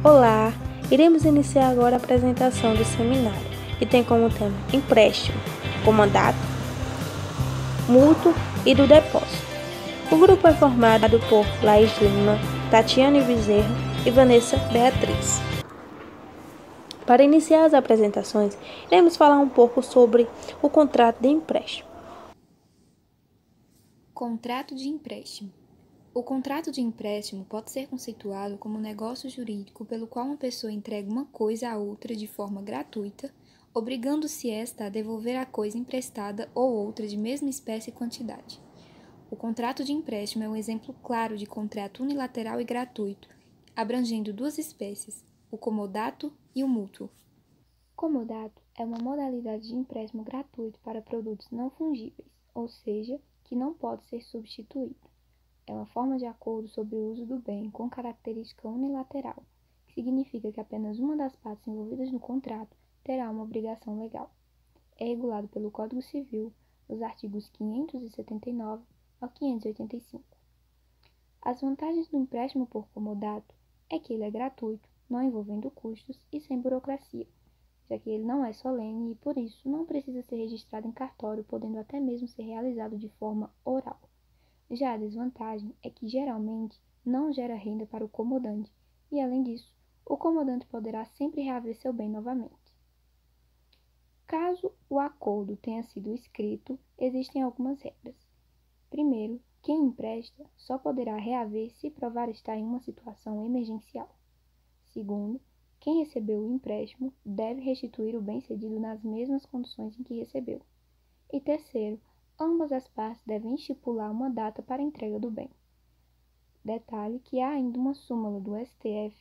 Olá, iremos iniciar agora a apresentação do seminário, que tem como tema empréstimo, comodato, mútuo e do depósito. O grupo é formado por Laís Lima, Tatiane Bezerra e Vanessa Beatriz. Para iniciar as apresentações, iremos falar um pouco sobre o contrato de empréstimo. Contrato de empréstimo. O contrato de empréstimo pode ser conceituado como um negócio jurídico pelo qual uma pessoa entrega uma coisa a outra de forma gratuita, obrigando-se esta a devolver a coisa emprestada ou outra de mesma espécie e quantidade. O contrato de empréstimo é um exemplo claro de contrato unilateral e gratuito, abrangendo duas espécies, o comodato e o mútuo. Comodato é uma modalidade de empréstimo gratuito para produtos não fungíveis, ou seja, que não pode ser substituído. É uma forma de acordo sobre o uso do bem com característica unilateral, que significa que apenas uma das partes envolvidas no contrato terá uma obrigação legal. É regulado pelo Código Civil, nos artigos 579 ao 585. As vantagens do empréstimo por comodato é que ele é gratuito, não envolvendo custos e sem burocracia, já que ele não é solene e, por isso, não precisa ser registrado em cartório, podendo até mesmo ser realizado de forma oral. Já a desvantagem é que, geralmente, não gera renda para o comodante e, além disso, o comodante poderá sempre reaver seu bem novamente. Caso o acordo tenha sido escrito, existem algumas regras. Primeiro, quem empresta só poderá reaver se provar estar em uma situação emergencial. Segundo, quem recebeu o empréstimo deve restituir o bem cedido nas mesmas condições em que recebeu. E terceiro, ambas as partes devem estipular uma data para a entrega do bem. Detalhe que há ainda uma súmula do STF,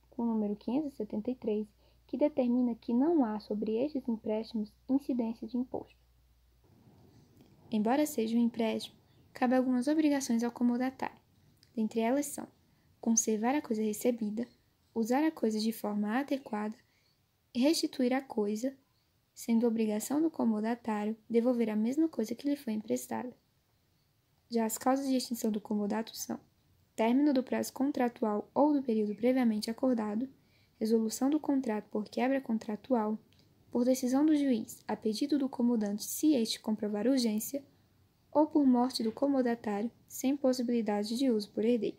com o número 573, que determina que não há sobre estes empréstimos incidência de imposto. Embora seja um empréstimo, cabe algumas obrigações ao comodatário. Dentre elas são conservar a coisa recebida, usar a coisa de forma adequada, restituir a coisa, sendo obrigação do comodatário devolver a mesma coisa que lhe foi emprestada. Já as causas de extinção do comodato são término do prazo contratual ou do período previamente acordado, resolução do contrato por quebra contratual, por decisão do juiz a pedido do comodante se este comprovar urgência, ou por morte do comodatário sem possibilidade de uso por herdeiro.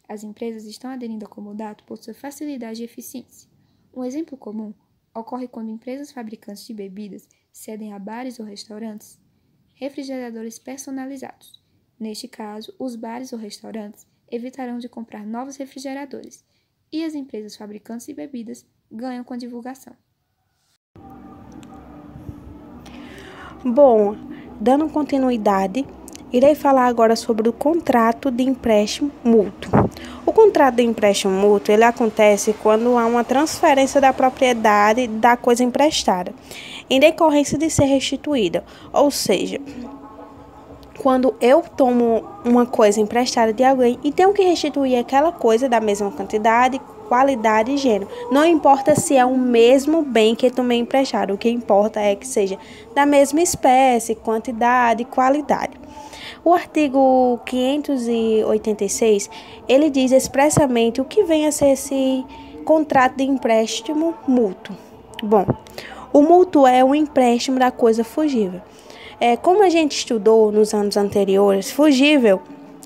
As empresas estão aderindo ao comodato por sua facilidade e eficiência. Um exemplo comum ocorre quando empresas fabricantes de bebidas cedem a bares ou restaurantes refrigeradores personalizados. Neste caso, os bares ou restaurantes evitarão de comprar novos refrigeradores e as empresas fabricantes de bebidas ganham com a divulgação. Bom, dando continuidade, irei falar agora sobre o contrato de empréstimo mútuo. O contrato de empréstimo mútuo, ele acontece quando há uma transferência da propriedade da coisa emprestada, em decorrência de ser restituída. Ou seja, quando eu tomo uma coisa emprestada de alguém e tenho que restituir aquela coisa da mesma quantidade, qualidade e gênero. Não importa se é o mesmo bem que tomei emprestado, o que importa é que seja da mesma espécie, quantidade e qualidade. O artigo 586, ele diz expressamente o que vem a ser esse contrato de empréstimo mútuo. Bom, o mútuo é um empréstimo da coisa fugível. Como a gente estudou nos anos anteriores, fugível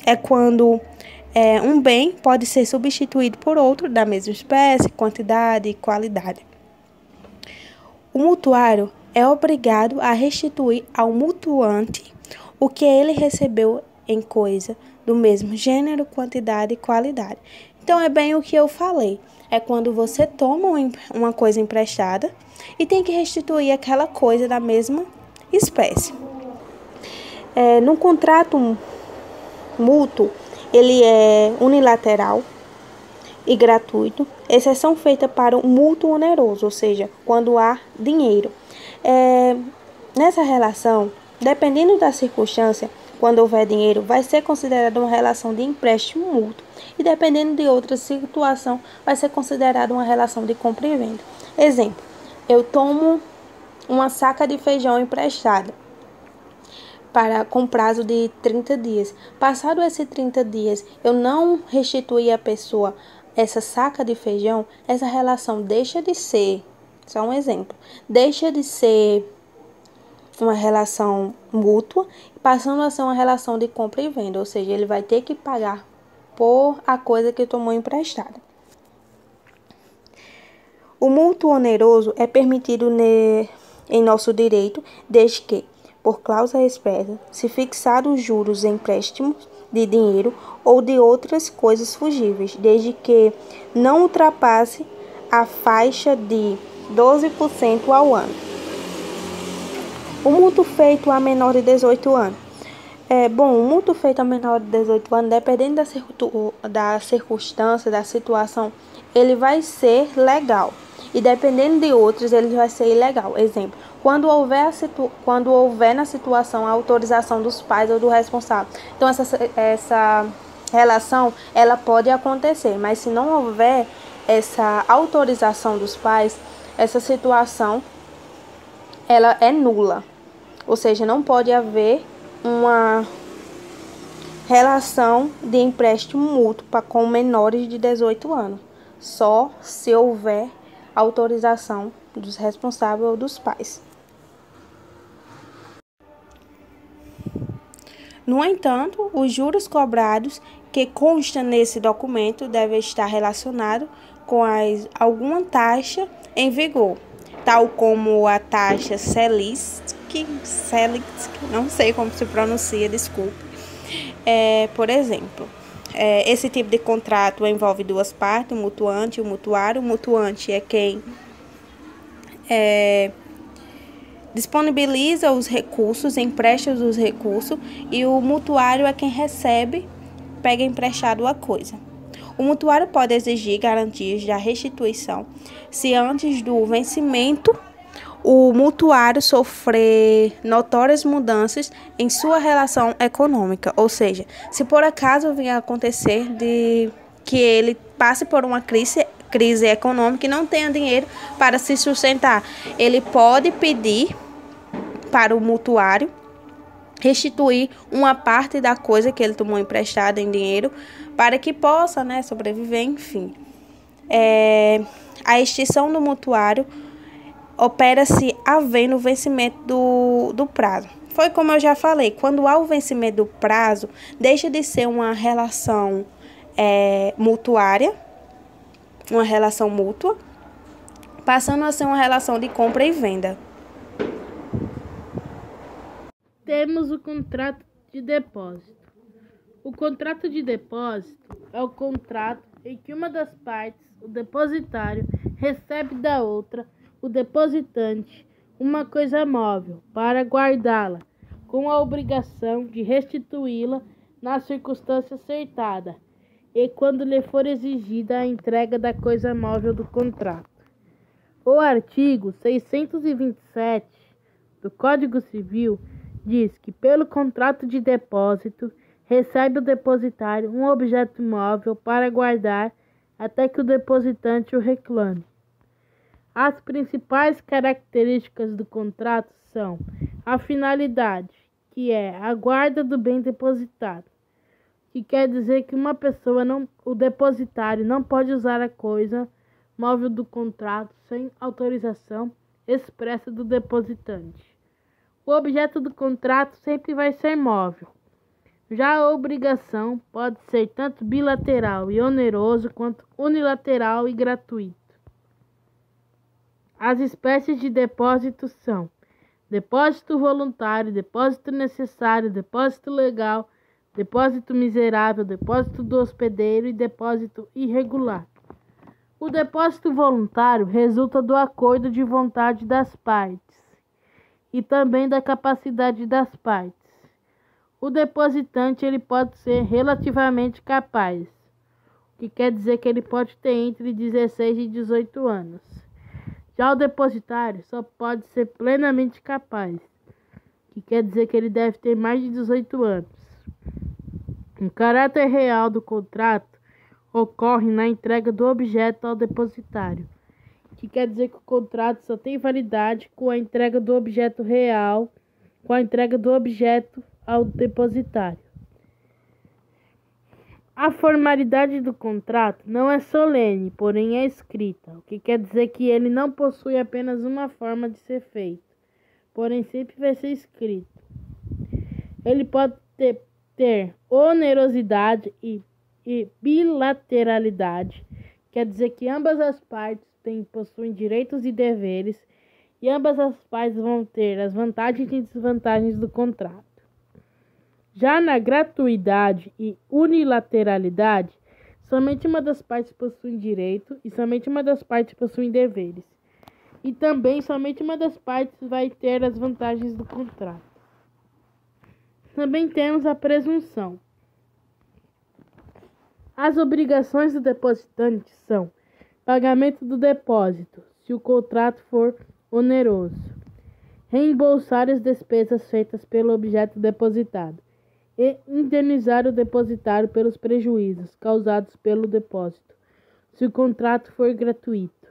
é quando um bem pode ser substituído por outro da mesma espécie, quantidade e qualidade. O mutuário é obrigado a restituir ao mutuante o que ele recebeu em coisa do mesmo gênero, quantidade e qualidade. Então, é bem o que eu falei. É quando você toma uma coisa emprestada e tem que restituir aquela coisa da mesma espécie. No contrato mútuo, ele é unilateral e gratuito, exceção feita para o mútuo oneroso, ou seja, quando há dinheiro. Nessa relação, dependendo da circunstância, quando houver dinheiro, vai ser considerada uma relação de empréstimo mútuo e dependendo de outra situação, vai ser considerada uma relação de compra e venda. Exemplo, eu tomo uma saca de feijão emprestada com prazo de 30 dias. Passado esses 30 dias, eu não restituir à pessoa essa saca de feijão, essa relação deixa de ser, só um exemplo, deixa de ser uma relação mútua, passando a ser uma relação de compra e venda, ou seja, ele vai ter que pagar por a coisa que tomou emprestada. O mútuo oneroso é permitido em nosso direito, desde que, por cláusula expressa, se fixados os juros em empréstimos de dinheiro ou de outras coisas fungíveis, desde que não ultrapasse a faixa de 12% ao ano. O mútuo feito a menor de 18 anos. O mútuo feito a menor de 18 anos, dependendo da circunstância, da situação, ele vai ser legal. E dependendo de outros, ele vai ser ilegal. Exemplo, quando houver na situação a autorização dos pais ou do responsável. Então, essa relação, ela pode acontecer, mas se não houver essa autorização dos pais, essa situação, ela é nula. Ou seja, não pode haver uma relação de empréstimo mútuo com menores de 18 anos. Só se houver autorização dos responsáveis ou dos pais. No entanto, os juros cobrados que constam nesse documento devem estar relacionados com alguma taxa em vigor, tal como a taxa Selic, não sei como se pronuncia, desculpe. Por exemplo, esse tipo de contrato envolve duas partes, o mutuante e o mutuário. O mutuante é quem disponibiliza os recursos, empresta os recursos, e o mutuário é quem recebe, pega emprestado a coisa. O mutuário pode exigir garantias da restituição se antes do vencimento o mutuário sofrer notórias mudanças em sua relação econômica, ou seja, se por acaso vier a acontecer de que ele passe por uma crise econômica e não tenha dinheiro para se sustentar, ele pode pedir para o mutuário restituir uma parte da coisa que ele tomou emprestada em dinheiro para que possa, sobreviver, enfim. A extinção do mutuário opera-se havendo o vencimento do prazo. Foi como eu já falei, quando há o vencimento do prazo, deixa de ser uma relação mutuária, uma relação mútua, passando a ser uma relação de compra e venda. Temos o contrato de depósito. O contrato de depósito é o contrato em que uma das partes, o depositário, recebe da outra, o depositante, uma coisa móvel para guardá-la, com a obrigação de restituí-la na circunstância acertada e quando lhe for exigida a entrega da coisa móvel do contrato. O artigo 627 do Código Civil diz que, pelo contrato de depósito, recebe o depositário um objeto móvel para guardar até que o depositante o reclame. As principais características do contrato são a finalidade, que é a guarda do bem depositado, que quer dizer que o depositário não pode usar a coisa móvel do contrato sem autorização expressa do depositante. O objeto do contrato sempre vai ser móvel. Já a obrigação pode ser tanto bilateral e oneroso quanto unilateral e gratuito. As espécies de depósitos são depósito voluntário, depósito necessário, depósito legal, depósito miserável, depósito do hospedeiro e depósito irregular. O depósito voluntário resulta do acordo de vontade das partes e também da capacidade das partes. O depositante ele pode ser relativamente capaz, o que quer dizer que ele pode ter entre 16 e 18 anos. Já o depositário só pode ser plenamente capaz, que quer dizer que ele deve ter mais de 18 anos. O caráter real do contrato ocorre na entrega do objeto ao depositário, que quer dizer que o contrato só tem validade com a entrega do objeto real, com a entrega do objeto ao depositário. A formalidade do contrato não é solene, porém é escrita, o que quer dizer que ele não possui apenas uma forma de ser feito, porém sempre vai ser escrito. Ele pode ter onerosidade e bilateralidade, quer dizer que ambas as partes possuem direitos e deveres, e ambas as partes vão ter as vantagens e desvantagens do contrato. Já na gratuidade e unilateralidade, somente uma das partes possui direito e somente uma das partes possui deveres. E também somente uma das partes vai ter as vantagens do contrato. Também temos a presunção. As obrigações do depositante são pagamento do depósito, se o contrato for oneroso, reembolsar as despesas feitas pelo objeto depositado e indenizar o depositário pelos prejuízos causados pelo depósito, se o contrato for gratuito.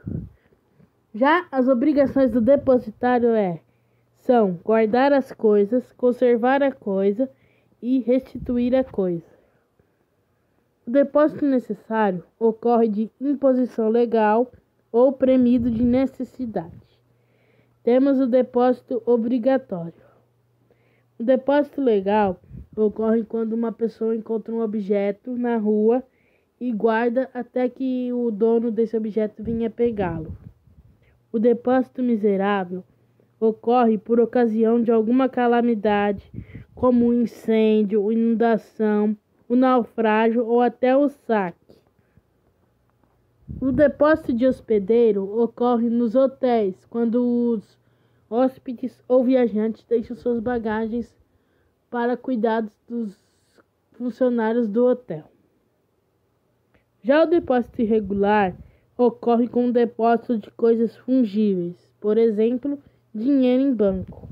Já as obrigações do depositário são guardar as coisas, conservar a coisa e restituir a coisa. O depósito necessário ocorre de imposição legal ou premido de necessidade. Temos o depósito obrigatório. O depósito legal ocorre quando uma pessoa encontra um objeto na rua e guarda até que o dono desse objeto venha pegá-lo. O depósito miserável ocorre por ocasião de alguma calamidade, como um incêndio, inundação, o naufrágio ou até o saque. O depósito de hospedeiro ocorre nos hotéis, quando os hóspedes ou viajantes deixam suas bagagens para cuidados dos funcionários do hotel. Já o depósito irregular ocorre com o depósito de coisas fungíveis, por exemplo, dinheiro em banco.